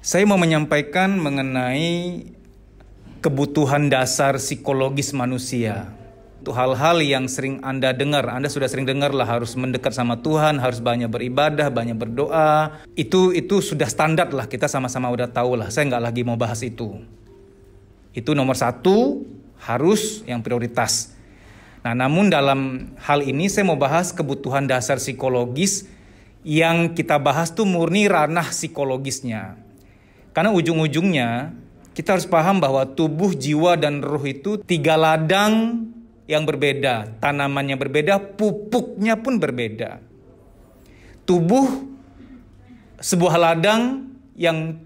Saya mau menyampaikan mengenai kebutuhan dasar psikologis manusia. Itu hal-hal yang sering Anda dengar. Anda sudah sering dengar lah, harus mendekat sama Tuhan, harus banyak beribadah, banyak berdoa. Itu sudah standar lah, kita sama-sama udah tahu lah. Saya nggak lagi mau bahas itu. Itu nomor satu, harus yang prioritas. Nah, namun dalam hal ini saya mau bahas kebutuhan dasar psikologis yang kita bahas tuh murni ranah psikologisnya. Karena ujung-ujungnya kita harus paham bahwa tubuh, jiwa, dan roh itu 3 ladang yang berbeda. Tanamannya berbeda, pupuknya pun berbeda. Tubuh sebuah ladang yang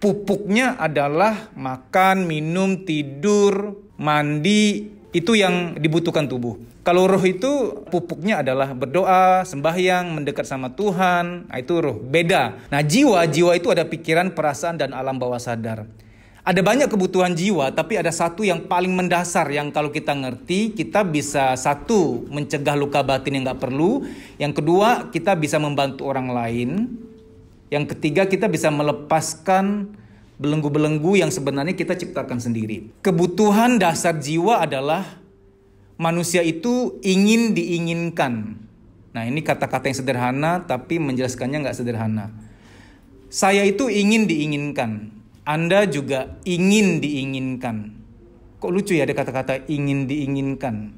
pupuknya adalah makan, minum, tidur, mandi. Itu yang dibutuhkan tubuh. Kalau roh itu pupuknya adalah berdoa, sembahyang, mendekat sama Tuhan. Nah, itu roh, beda. Nah, jiwa itu ada pikiran, perasaan, dan alam bawah sadar. Ada banyak kebutuhan jiwa, tapi ada satu yang paling mendasar yang kalau kita ngerti, kita bisa satu, mencegah luka batin yang gak perlu. Yang kedua, kita bisa membantu orang lain. Yang ketiga, kita bisa melepaskan belenggu-belenggu yang sebenarnya kita ciptakan sendiri. Kebutuhan dasar jiwa adalah manusia itu ingin diinginkan. Nah, ini kata-kata yang sederhana, tapi menjelaskannya gak sederhana. Saya itu ingin diinginkan. Anda juga ingin diinginkan. Kok lucu ya ada kata-kata ingin diinginkan.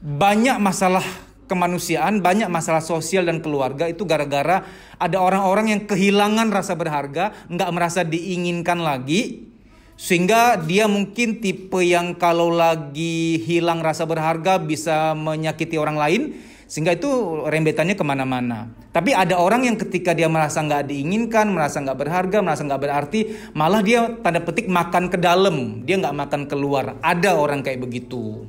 Banyak masalah kemanusiaan, banyak masalah sosial dan keluarga itu gara-gara ada orang-orang yang kehilangan rasa berharga, nggak merasa diinginkan lagi, sehingga dia mungkin tipe yang kalau lagi hilang rasa berharga bisa menyakiti orang lain, sehingga itu rembetannya kemana-mana. Tapi ada orang yang ketika dia merasa nggak diinginkan, merasa nggak berharga, merasa nggak berarti, malah dia tanda petik makan ke dalam, dia nggak makan keluar. Ada orang kayak begitu.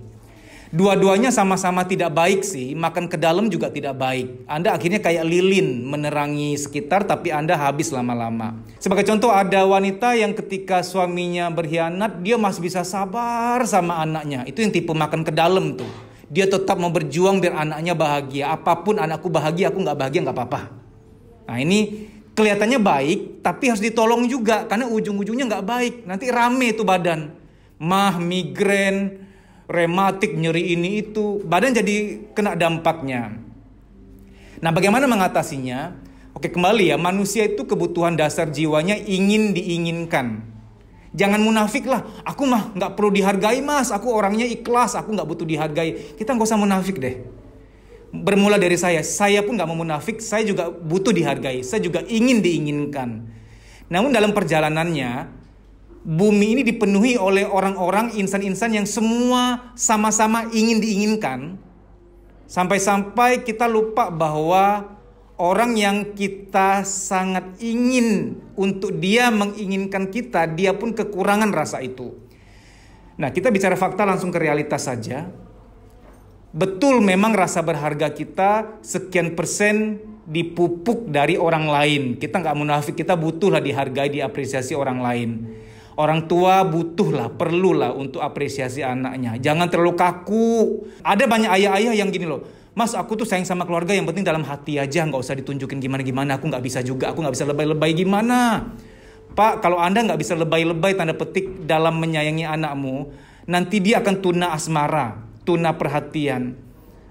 Dua-duanya sama-sama tidak baik sih, makan ke dalam juga tidak baik. Anda akhirnya kayak lilin menerangi sekitar tapi Anda habis lama-lama. Sebagai contoh, ada wanita yang ketika suaminya berkhianat, dia masih bisa sabar sama anaknya. Itu yang tipe makan ke dalam tuh. Dia tetap mau berjuang biar anaknya bahagia. Apapun anakku bahagia, aku gak bahagia gak apa-apa. Nah, ini kelihatannya baik, tapi harus ditolong juga. Karena ujung-ujungnya gak baik. Nanti rame tuh badan. Migrain, rematik, nyeri ini itu, badan jadi kena dampaknya. Nah, bagaimana mengatasinya? Oke, kembali ya, manusia itu kebutuhan dasar jiwanya ingin diinginkan. Jangan munafik lah, aku mah gak perlu dihargai mas, aku orangnya ikhlas, aku gak butuh dihargai. Kita gak usah munafik deh. Bermula dari saya pun gak mau munafik, saya juga butuh dihargai, saya juga ingin diinginkan. Namun dalam perjalanannya, bumi ini dipenuhi oleh orang-orang, insan-insan yang semua sama-sama ingin diinginkan. Sampai-sampai kita lupa bahwa orang yang kita sangat ingin untuk dia menginginkan kita, dia pun kekurangan rasa itu. Nah, kita bicara fakta langsung ke realitas saja. Betul memang rasa berharga kita sekian persen dipupuk dari orang lain. Kita nggak munafik, kita butuhlah dihargai, diapresiasi orang lain. Orang tua butuhlah, perlulah untuk apresiasi anaknya. Jangan terlalu kaku. Ada banyak ayah-ayah yang gini loh. Mas, aku tuh sayang sama keluarga, yang penting dalam hati aja. Gak usah ditunjukin gimana-gimana. Aku gak bisa juga. Aku gak bisa lebay-lebay gimana. Pak, kalau Anda gak bisa lebay-lebay tanda petik dalam menyayangi anakmu, nanti dia akan tuna asmara, tuna perhatian.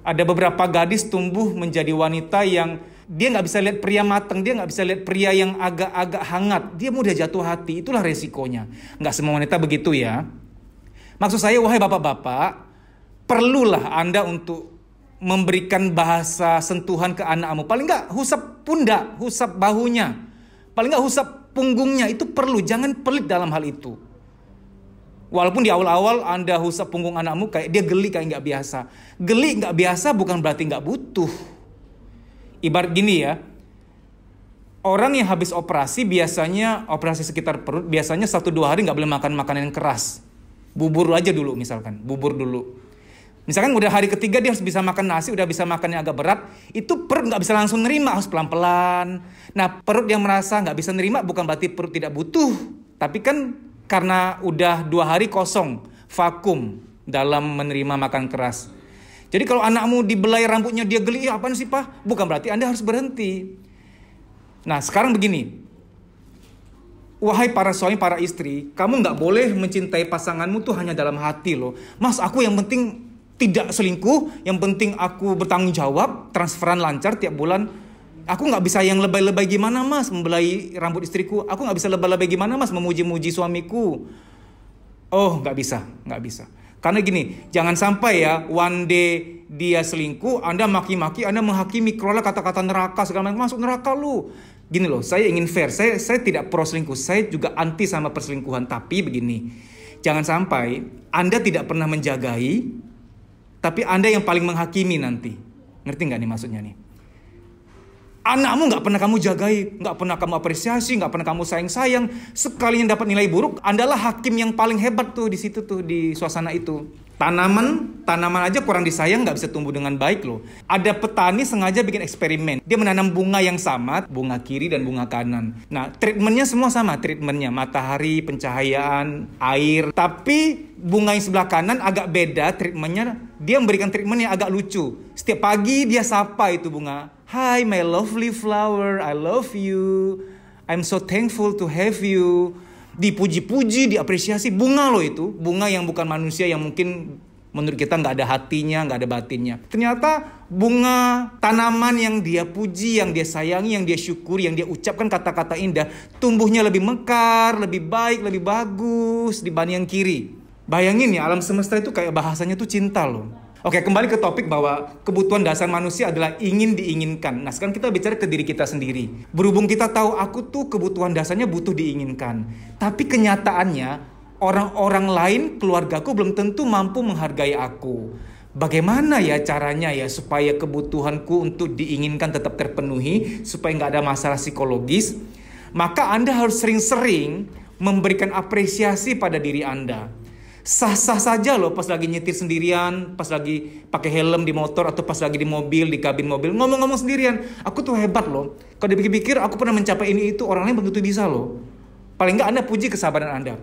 Ada beberapa gadis tumbuh menjadi wanita yang dia nggak bisa lihat pria matang, dia nggak bisa lihat pria yang agak-agak hangat, dia mudah jatuh hati. Itulah resikonya. Nggak semua wanita begitu ya. Maksud saya, wahai bapak-bapak, perlulah Anda untuk memberikan bahasa sentuhan ke anakmu. Paling nggak husap pundak, husap bahunya, paling nggak husap punggungnya, itu perlu. Jangan pelit dalam hal itu. Walaupun di awal-awal Anda husap punggung anakmu kayak dia geli, kayak nggak biasa. Geli nggak biasa bukan berarti nggak butuh. Ibarat gini ya, orang yang habis operasi biasanya operasi sekitar perut, biasanya 1-2 hari nggak boleh makan makanan yang keras. Bubur aja dulu misalkan, bubur dulu. Misalkan udah hari ketiga dia harus bisa makan nasi, udah bisa makan yang agak berat, itu perut nggak bisa langsung nerima, harus pelan-pelan. Nah, perut yang merasa nggak bisa nerima bukan berarti perut tidak butuh, tapi kan karena udah 2 hari kosong, vakum dalam menerima makan keras. Jadi kalau anakmu dibelai rambutnya dia geli, apaan sih pak? Bukan berarti Anda harus berhenti. Nah sekarang begini, Wahai para suami, para istri, kamu nggak boleh mencintai pasanganmu tuh hanya dalam hati loh. Mas, aku yang penting tidak selingkuh, yang penting aku bertanggung jawab, transferan lancar tiap bulan. Aku nggak bisa yang lebay-lebay gimana mas, membelai rambut istriku. Aku nggak bisa lebay-lebay gimana mas, memuji-muji suamiku. Oh, nggak bisa. Karena gini, jangan sampai ya, one day dia selingkuh, Anda maki-maki, Anda menghakimi, keluarlah kata-kata neraka, segala macam, masuk neraka lu. Gini loh, saya ingin fair, saya tidak pro selingkuh, saya juga anti sama perselingkuhan. Tapi begini, jangan sampai Anda tidak pernah menjagai, tapi Anda yang paling menghakimi nanti. Ngerti nggak nih maksudnya nih? Anakmu nggak pernah kamu jagai, nggak pernah kamu apresiasi, nggak pernah kamu sayang-sayang. Sekalinya dapat nilai buruk, Andalah hakim yang paling hebat tuh di situ tuh, di suasana itu. Tanaman aja kurang disayang nggak bisa tumbuh dengan baik loh. Ada petani sengaja bikin eksperimen. Dia menanam bunga yang sama, bunga kiri dan bunga kanan. Nah, treatmentnya semua sama, treatmentnya matahari, pencahayaan, air. Tapi bunga yang sebelah kanan agak beda treatmentnya. Dia memberikan treatment yang agak lucu. Setiap pagi dia sapa itu bunga. Hi my lovely flower, I love you. I'm so thankful to have you. Dipuji-puji, diapresiasi. Bunga loh itu. Bunga yang bukan manusia, yang mungkin menurut kita nggak ada hatinya, nggak ada batinnya. Ternyata bunga tanaman yang dia puji, yang dia sayangi, yang dia syukuri, yang dia ucapkan kata-kata indah, tumbuhnya lebih mekar, lebih baik, lebih bagus dibanding yang kiri. Bayangin ya, alam semesta itu kayak bahasanya tuh cinta loh. Oke, kembali ke topik bahwa kebutuhan dasar manusia adalah ingin diinginkan. Nah, sekarang kita bicara ke diri kita sendiri. Berhubung kita tahu aku tuh kebutuhan dasarnya butuh diinginkan. Tapi kenyataannya orang-orang lain, keluargaku belum tentu mampu menghargai aku. Bagaimana ya caranya ya supaya kebutuhanku untuk diinginkan tetap terpenuhi, supaya nggak ada masalah psikologis? Maka Anda harus sering-sering memberikan apresiasi pada diri Anda. Sah-sah saja loh pas lagi nyetir sendirian, pas lagi pakai helm di motor, atau pas lagi di mobil, di kabin mobil, ngomong-ngomong sendirian. Aku tuh hebat loh. Kalau dipikir-pikir aku pernah mencapai ini itu, orang lain belum tentu bisa loh. Paling nggak Anda puji kesabaran Anda.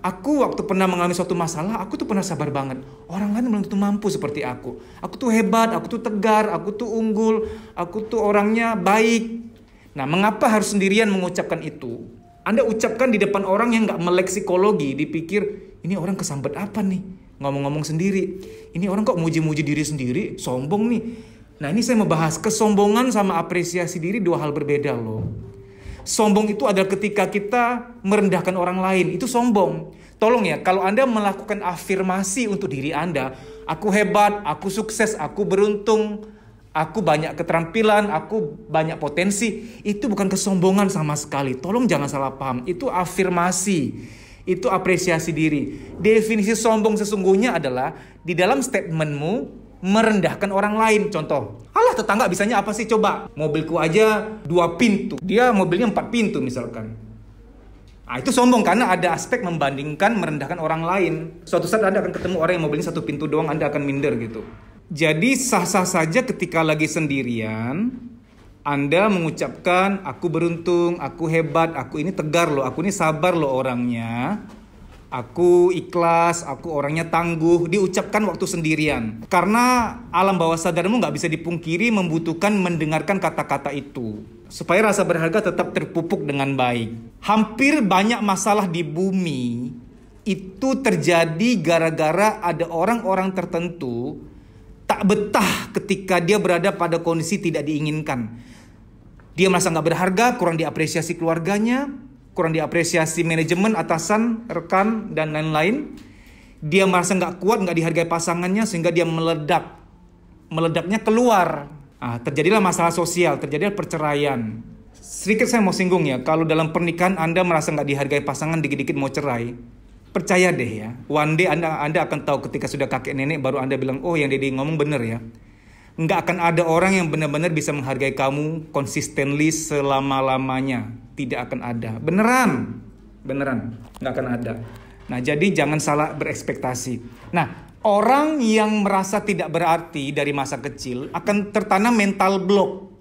Aku waktu pernah mengalami suatu masalah, aku tuh pernah sabar banget. Orang lain belum tentu mampu seperti aku. Aku tuh hebat, aku tuh tegar, aku tuh unggul, aku tuh orangnya baik. Nah, mengapa harus sendirian mengucapkan itu? Anda ucapkan di depan orang yang nggak melek psikologi, dipikir ini orang kesambet apa nih? Ngomong-ngomong sendiri. Ini orang kok muji-muji diri sendiri, sombong nih. Nah, ini saya mau bahas kesombongan sama apresiasi diri, dua hal berbeda loh. Sombong itu adalah ketika kita merendahkan orang lain, itu sombong. Tolong ya, kalau Anda melakukan afirmasi untuk diri Anda, aku hebat, aku sukses, aku beruntung, aku banyak keterampilan, aku banyak potensi, itu bukan kesombongan sama sekali. Tolong jangan salah paham, itu afirmasi, itu apresiasi diri. Definisi sombong sesungguhnya adalah di dalam statementmu merendahkan orang lain. Contoh, alah tetangga bisanya apa sih coba? Mobilku aja 2 pintu, dia mobilnya 4 pintu misalkan. Nah, itu sombong karena ada aspek membandingkan, merendahkan orang lain. Suatu saat Anda akan ketemu orang yang mobilnya 1 pintu doang, Anda akan minder gitu. Jadi sah-sah saja ketika lagi sendirian Anda mengucapkan aku beruntung, aku hebat, aku ini tegar loh, aku ini sabar loh orangnya, aku ikhlas, aku orangnya tangguh, diucapkan waktu sendirian. Karena alam bawah sadarmu gak bisa dipungkiri membutuhkan mendengarkan kata-kata itu supaya rasa berharga tetap terpupuk dengan baik. Hampir banyak masalah di bumi itu terjadi gara-gara ada orang-orang tertentu tak betah ketika dia berada pada kondisi tidak diinginkan. Dia merasa gak berharga, kurang diapresiasi keluarganya, kurang diapresiasi manajemen, atasan, rekan, dan lain-lain. Dia merasa gak kuat, gak dihargai pasangannya, sehingga dia meledak. Meledaknya keluar. Nah, terjadilah masalah sosial, terjadilah perceraian. Sedikit saya mau singgung ya, kalau dalam pernikahan Anda merasa gak dihargai pasangan, dikit-dikit mau cerai, percaya deh ya, one day Anda akan tahu ketika sudah kakek nenek baru Anda bilang, oh yang Dedi ngomong bener ya. Nggak akan ada orang yang benar-benar bisa menghargai kamu consistently selama-lamanya. Tidak akan ada. Beneran. Nggak akan ada. Nah, jadi jangan salah berekspektasi. Nah, orang yang merasa tidak berarti dari masa kecil akan tertanam mental block.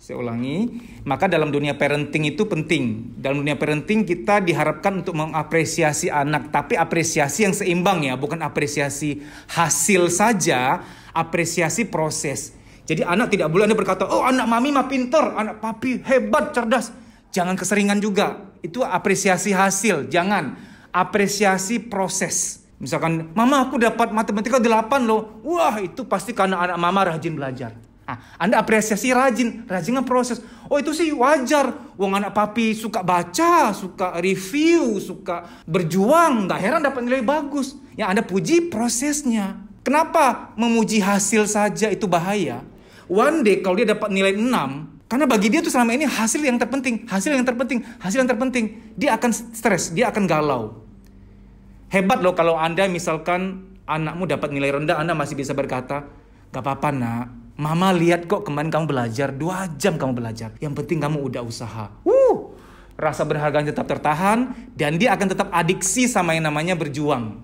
Saya ulangi, maka dalam dunia parenting itu penting. Dalam dunia parenting kita diharapkan untuk mengapresiasi anak, tapi apresiasi yang seimbang ya, bukan apresiasi hasil saja, apresiasi proses. Jadi anak tidak boleh Anda berkata, oh anak mami mah pintar, anak papi hebat, cerdas. Jangan keseringan juga. Itu apresiasi hasil, jangan apresiasi proses. Misalkan, mama aku dapat matematika 8 loh. Wah, itu pasti karena anak mama rajin belajar. Anda apresiasi rajinnya proses. Oh, itu sih wajar. Wong anak papi suka baca, suka review, suka berjuang. Gak heran dapat nilai bagus. Yang Anda puji prosesnya. Kenapa memuji hasil saja itu bahaya? One day kalau dia dapat nilai 6, karena bagi dia tuh selama ini hasil yang terpenting. Dia akan stres, dia akan galau. Hebat loh kalau Anda misalkan anakmu dapat nilai rendah, Anda masih bisa berkata, gak apa-apa nak, mama lihat kok kemarin kamu belajar, 2 jam kamu belajar. Yang penting kamu udah usaha. Rasa berharganya tetap tertahan, dan dia akan tetap adiksi sama yang namanya berjuang.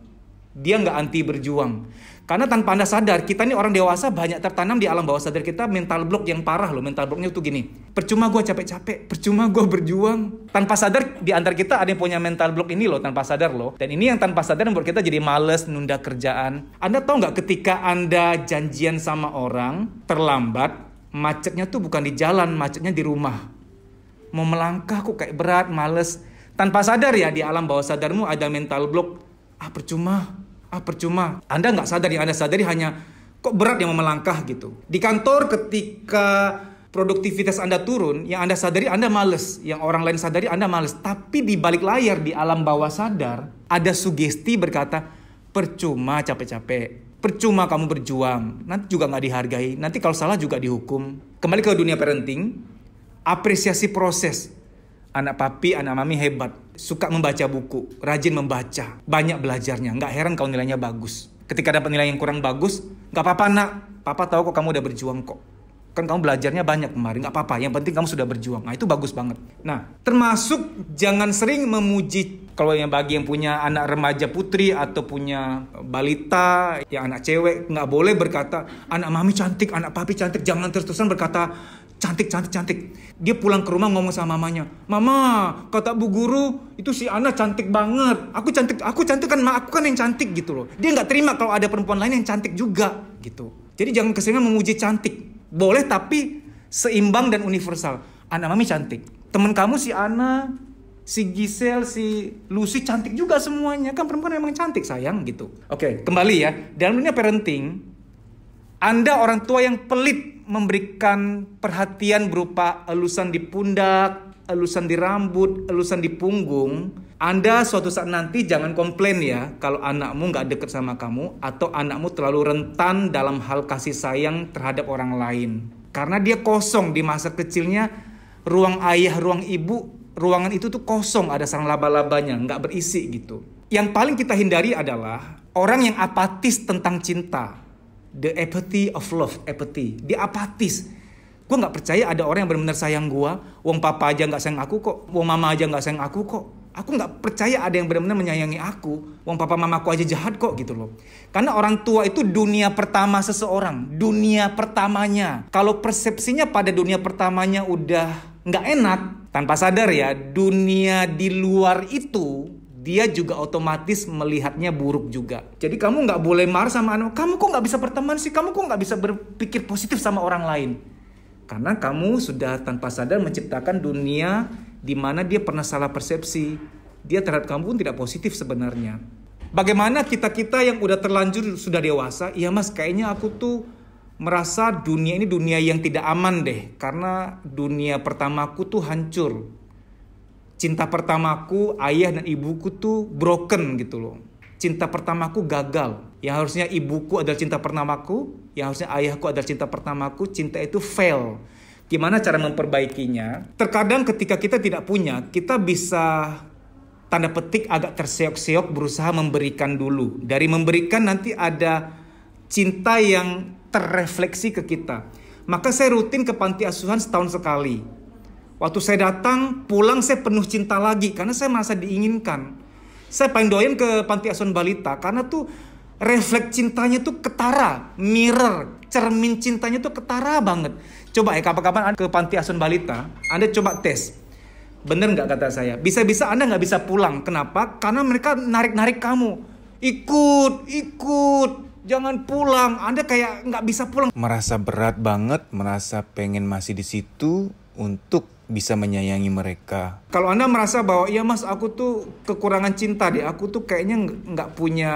Dia gak anti berjuang. Karena tanpa Anda sadar, kita ini orang dewasa banyak tertanam di alam bawah sadar kita mental block yang parah loh. Mental blocknya tuh gini, percuma gue capek-capek, percuma gue berjuang. Tanpa sadar di antara kita ada yang punya mental block ini loh, tanpa sadar loh. Dan ini yang tanpa sadar membuat kita jadi males, nunda kerjaan. Anda tahu nggak ketika Anda janjian sama orang, terlambat, macetnya tuh bukan di jalan, macetnya di rumah. Mau melangkah kok kayak berat, males. Tanpa sadar ya, di alam bawah sadarmu ada mental block. Percuma. Anda nggak sadar, yang Anda sadari hanya kok berat yang mau melangkah gitu. Di kantor ketika produktivitas Anda turun, yang Anda sadari Anda males, yang orang lain sadari Anda males. Tapi di balik layar, di alam bawah sadar, ada sugesti berkata, percuma capek-capek, percuma kamu berjuang, nanti juga nggak dihargai, nanti kalau salah juga dihukum. Kembali ke dunia parenting, apresiasi proses. Anak papi, anak mami hebat. Suka membaca buku, rajin membaca, banyak belajarnya. Nggak heran kalau nilainya bagus. Ketika dapat nilai yang kurang bagus, nggak apa-apa nak. Papa tahu kok kamu udah berjuang kok. Kan kamu belajarnya banyak kemarin, nggak apa-apa. Yang penting kamu sudah berjuang. Nah, itu bagus banget. Nah, termasuk jangan sering memuji. Kalau yang bagi yang punya anak remaja putri atau punya balita, yang anak cewek, nggak boleh berkata, anak mami cantik, anak papi cantik. Jangan terus-terusan berkata, cantik. Dia pulang ke rumah ngomong sama mamanya, mama, kata bu guru itu si Ana cantik banget. Aku cantik kan, aku kan yang cantik gitu loh. Dia nggak terima kalau ada perempuan lain yang cantik juga gitu. Jadi jangan keseringan memuji cantik. Boleh tapi seimbang dan universal. Anak mami cantik. Temen kamu si Ana, si Giselle, si Lucy cantik juga semuanya. Kan perempuan memang cantik sayang gitu. Oke, kembali ya. Dalam dunia parenting, Anda orang tua yang pelit memberikan perhatian berupa elusan di pundak, elusan di rambut, elusan di punggung. Anda suatu saat nanti jangan komplain ya kalau anakmu gak deket sama kamu atau anakmu terlalu rentan dalam hal kasih sayang terhadap orang lain. Karena dia kosong di masa kecilnya, ruang ayah, ruang ibu, ruangan itu tuh kosong, ada sarang laba-labanya, gak berisi gitu. Yang paling kita hindari adalah orang yang apatis tentang cinta. The apathy of love, apathy. Dia apatis. Gue gak percaya ada orang yang benar-benar sayang gue. Wong papa aja gak sayang aku kok. Wong mama aja gak sayang aku kok. Aku gak percaya ada yang benar-benar menyayangi aku. Wong papa mamaku aja jahat kok gitu loh. Karena orang tua itu dunia pertama seseorang. Dunia pertamanya. Kalau persepsinya pada dunia pertamanya udah gak enak, tanpa sadar ya, dunia di luar itu dia juga otomatis melihatnya buruk juga. Jadi kamu gak boleh marah sama anak. Kamu kok gak bisa berteman sih? Kamu kok gak bisa berpikir positif sama orang lain? Karena kamu sudah tanpa sadar menciptakan dunia di mana dia pernah salah persepsi. Dia terhadap kamu pun tidak positif sebenarnya. Bagaimana kita-kita yang udah terlanjur sudah dewasa? Iya mas, kayaknya aku tuh merasa dunia ini dunia yang tidak aman deh. Karena dunia pertamaku tuh hancur. Cinta pertamaku, ayah dan ibuku tuh broken gitu loh. Cinta pertamaku gagal. Yang harusnya ibuku adalah cinta pertamaku, yang harusnya ayahku adalah cinta pertamaku, cinta itu fail. Gimana cara memperbaikinya? Terkadang ketika kita tidak punya, kita bisa tanda petik agak terseok-seok berusaha memberikan dulu. Dari memberikan nanti ada cinta yang terrefleksi ke kita. Maka saya rutin ke panti asuhan setahun sekali. Waktu saya datang, pulang saya penuh cinta lagi karena saya merasa diinginkan. Saya paling doyan ke panti asuhan balita karena tuh refleks cintanya tuh ketara, mirror, cermin cintanya tuh ketara banget. Coba ya kapan-kapan ke panti asuhan balita, Anda coba tes. Bener nggak kata saya? Bisa-bisa Anda nggak bisa pulang. Kenapa? Karena mereka narik-narik kamu. Ikut, jangan pulang. Anda kayak nggak bisa pulang. Merasa berat banget, merasa pengen masih di situ untuk bisa menyayangi mereka. Kalau Anda merasa bahwa iya mas, aku tuh kekurangan cinta deh, aku tuh kayaknya nggak punya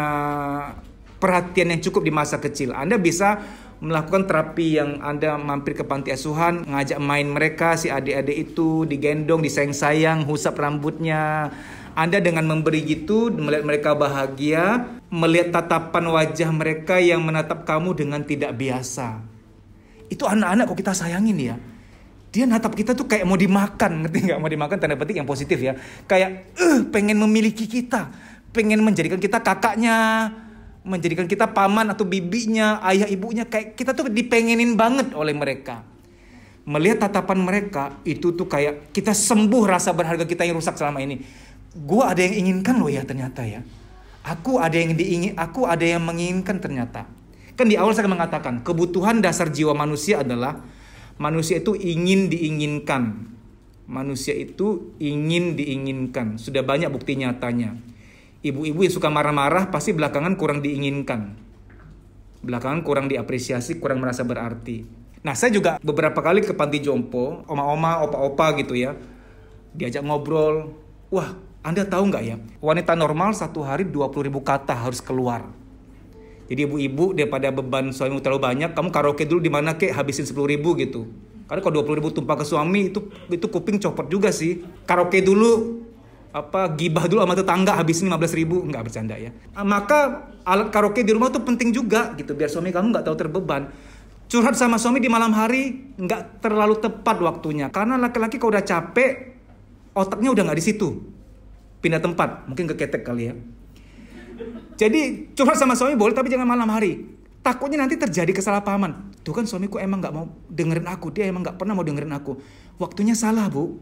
perhatian yang cukup di masa kecil, Anda bisa melakukan terapi yang Anda mampir ke panti asuhan, ngajak main mereka, si adik-adik itu digendong, disayang-sayang, husap rambutnya. Anda dengan memberi gitu, melihat mereka bahagia, melihat tatapan wajah mereka yang menatap kamu dengan tidak biasa. Itu anak-anak kok kita sayangin ya. Dia natap kita tuh kayak mau dimakan, ngerti nggak? Mau dimakan tanda petik yang positif ya. Kayak pengen memiliki kita, pengen menjadikan kita kakaknya, menjadikan kita paman atau bibinya, ayah ibunya. Kayak kita tuh dipengenin banget oleh mereka. Melihat tatapan mereka itu tuh kayak kita sembuh rasa berharga kita yang rusak selama ini. Gua ada yang inginkan loh ya ternyata ya. Aku ada yang menginginkan ternyata. Kan di awal saya mengatakan kebutuhan dasar jiwa manusia adalah manusia itu ingin diinginkan. Manusia itu ingin diinginkan. Sudah banyak bukti nyatanya. Ibu-ibu yang suka marah-marah pasti belakangan kurang diinginkan. Belakangan kurang diapresiasi, kurang merasa berarti. Nah, saya juga beberapa kali ke panti jompo, oma-oma, opa-opa gitu ya. Diajak ngobrol. Wah, Anda tahu nggak ya? Wanita normal satu hari 20.000 kata harus keluar. Jadi ibu-ibu daripada beban suami terlalu banyak, kamu karaoke dulu di mana kek, habisin 10.000 gitu. Karena kalau 20.000 tumpah ke suami itu kuping copot juga sih. Karaoke dulu, gibah dulu sama tetangga, habisin 15.000, nggak bercanda ya. Maka alat karaoke di rumah tuh penting juga gitu, biar suami kamu nggak terlalu terbeban. Curhat sama suami di malam hari nggak terlalu tepat waktunya, karena laki-laki kalau udah capek, otaknya udah nggak di situ, pindah tempat, mungkin keketek kali ya. Jadi curhat sama suami boleh, tapi jangan malam hari. Takutnya nanti terjadi kesalahpahaman. Tuh kan suamiku emang gak mau dengerin aku. Dia emang gak pernah mau dengerin aku. Waktunya salah, Bu.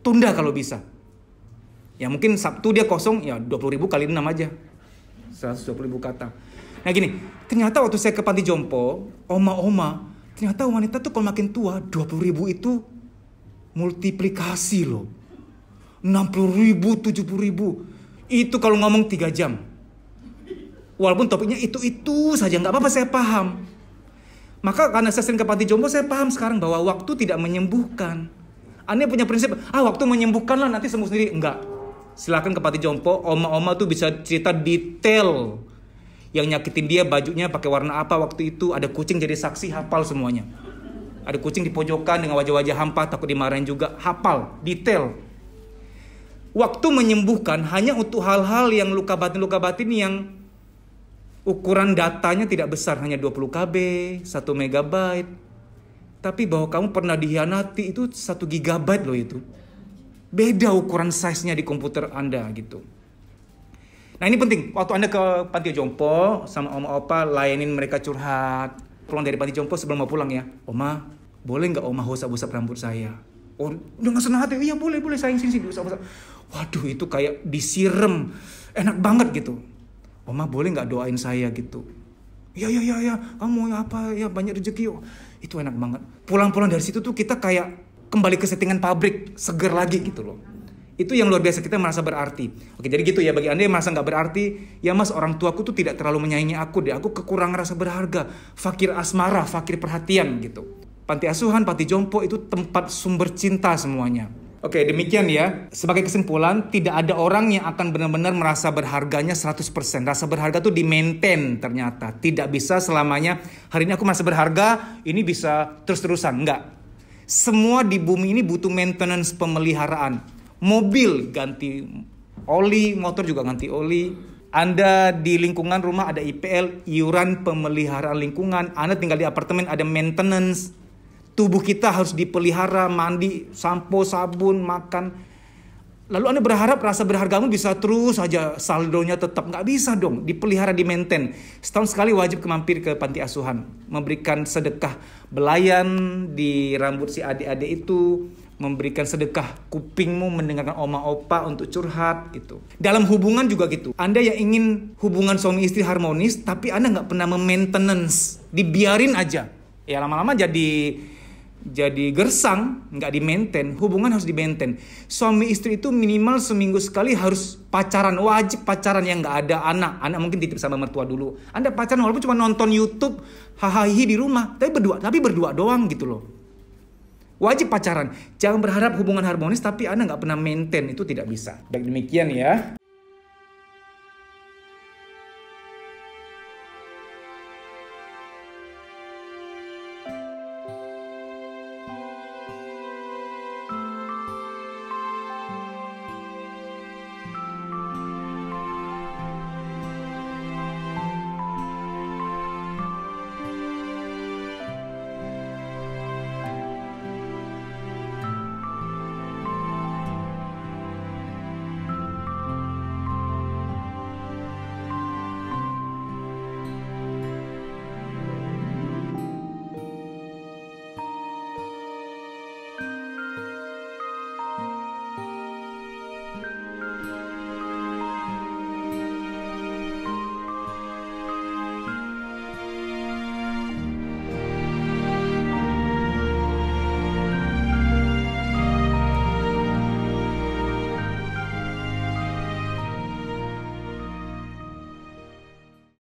Tunda kalau bisa. Ya mungkin Sabtu dia kosong, ya 20.000 kali 6 aja. 120.000 kata. Nah gini, ternyata waktu saya ke panti jompo, oma-oma, ternyata wanita tuh kalau makin tua, 20.000 itu multiplikasi loh. 60.000, 70.000. Itu kalau ngomong 3 jam. Walaupun topiknya itu saja, nggak apa-apa, saya paham. Maka karena saya sering ke panti jompo, saya paham sekarang bahwa waktu tidak menyembuhkan. Anda punya prinsip, waktu menyembuhkan lah, nanti sembuh sendiri. Enggak. Silakan ke panti jompo, oma-oma tuh bisa cerita detail. Yang nyakitin dia bajunya pakai warna apa waktu itu. Ada kucing jadi saksi, hafal semuanya. Ada kucing di pojokan dengan wajah-wajah hampa, takut dimarahin juga, hafal, detail. Waktu menyembuhkan hanya untuk hal-hal yang luka batin yang ukuran datanya tidak besar, hanya 20 KB, 1 MB. Tapi bahwa kamu pernah dihianati itu 1 GB loh itu. Beda ukuran size-nya di komputer Anda gitu. Nah ini penting, waktu Anda ke panti jompo sama oma opa, layanin mereka curhat. Pulang dari panti jompo sebelum mau pulang ya, Oma, boleh nggak Oma usap-usap rambut saya? Oh, dengan senang hati, iya boleh sayang sini diusap-usap. Waduh, itu kayak disirem, enak banget gitu. Oma boleh nggak doain saya gitu? Ya, kamu ya banyak rezeki. Itu enak banget. Pulang-pulang dari situ tuh kita kayak kembali ke settingan pabrik, seger lagi gitu loh. Itu yang luar biasa, kita merasa berarti. Oke, jadi gitu ya, bagi Anda yang merasa nggak berarti, ya mas, orang tuaku tuh tidak terlalu menyayangi aku deh. Aku kekurangan rasa berharga, fakir asmara, fakir perhatian gitu. Panti asuhan, panti jompo itu tempat sumber cinta semuanya. Oke, demikian ya. Sebagai kesimpulan, tidak ada orang yang akan benar-benar merasa berharganya 100%. Rasa berharga tuh di-maintain ternyata. Tidak bisa selamanya, hari ini aku merasa berharga, ini bisa terus-terusan. Enggak. Semua di bumi ini butuh maintenance, pemeliharaan. Mobil ganti oli, motor juga ganti oli. Anda di lingkungan rumah ada IPL, iuran pemeliharaan lingkungan. Anda tinggal di apartemen, ada maintenance. Tubuh kita harus dipelihara, mandi, sampo, sabun, makan. Lalu Anda berharap rasa berhargamu bisa terus saja saldonya tetap. Nggak bisa dong, dipelihara, di-maintain. Setahun sekali wajib mampir ke panti asuhan. Memberikan sedekah belayan di rambut si adik-adik itu. Memberikan sedekah kupingmu mendengarkan oma opa untuk curhat gitu. Dalam hubungan juga gitu. Anda yang ingin hubungan suami istri harmonis, tapi Anda nggak pernah memaintenance. Dibiarin aja. Ya lama-lama jadi gersang, nggak di-maintain. Hubungan harus di-maintain. Suami istri itu minimal seminggu sekali harus pacaran, wajib pacaran, yang nggak ada anak mungkin titip sama mertua dulu. Anda pacaran walaupun cuma nonton YouTube, hahaha di rumah, tapi berdua doang gitu loh. Wajib pacaran. Jangan berharap hubungan harmonis tapi Anda nggak pernah maintain. Itu tidak bisa. Baik demikian ya.